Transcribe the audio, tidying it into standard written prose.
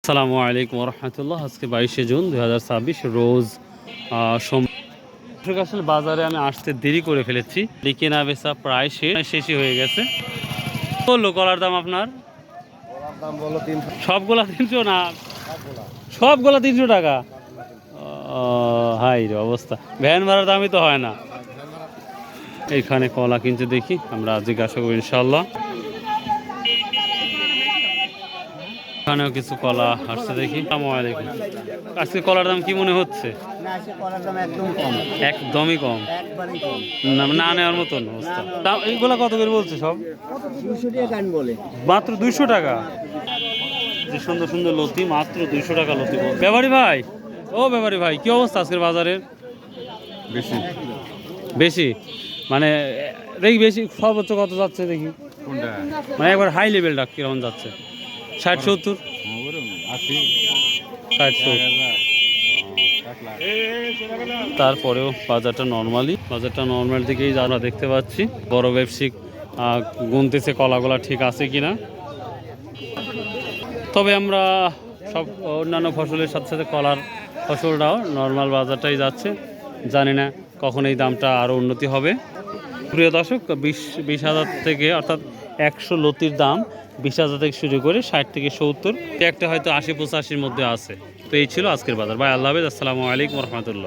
আসসালামু আলাইকুম রহমতুল্লাহ। আজকে 22শে জুন 2026 রোজ সোমবার। আসলে বাজারে আমি আসতে দেরি করে ফেলেছি, কেনা বেচা প্রায় শেষই হয়ে গেছে। বললো কলার দাম আপনার সবগুলা 300 না? সবগুলা 300 টাকা? হাই রে অবস্থা, ভ্যান ভাড়ার দামই তো হয় না। এইখানে কলা কিনতে দেখি, আমরা জিজ্ঞাসা করবো ইনশাল্লাহ। এখানেও কিছু কলা আসছে দেখি। আসসালামু আলাইকুম। আজকে কলার দাম কি মনে হচ্ছে? একদমই কম, না নেওয়ার মতন অবস্থা। দাম এইগুলা কত করে বলছে সব? মাত্র 200 টাকা। যে সুন্দর সুন্দর লতি, মাত্র 200 টাকা লতি। ব্যাপারী ভাই, ও ব্যাপারী ভাই, কি অবস্থা আজকের বাজারের? বেশি বেশি মানে দেখি বেশি সর্বোচ্চ কত যাচ্ছে দেখি, কোনটা? মানে একবার হাই লেভেলটা কিরকম যাচ্ছে? 60-70? 60-70। তারপরেও বাজারটা নর্মাল দিকেই আমরা দেখতে পাচ্ছি। বড় ব্যবসায়িক গুনতেছে কলাগুলা ঠিক আছে কিনা। তবে আমরা সব অন্যান্য ফসলের সাথে সাথে কলার ফসলটাও নর্মাল বাজারটাই যাচ্ছে। জানি না কখন এই দামটা আরও উন্নতি হবে। প্রিয় দর্শক, 20,000 থেকে, অর্থাৎ 100 লতির দাম 20,000 থেকে শুরু করে 60 থেকে 70, একটা হয়তো 80-85-র মধ্যে আছে। তো এই ছিল আজকের বাজার। ভাই আল্লাহ হাফেজ, আসসালামু আলাইকুম রহমতুল্লাহ।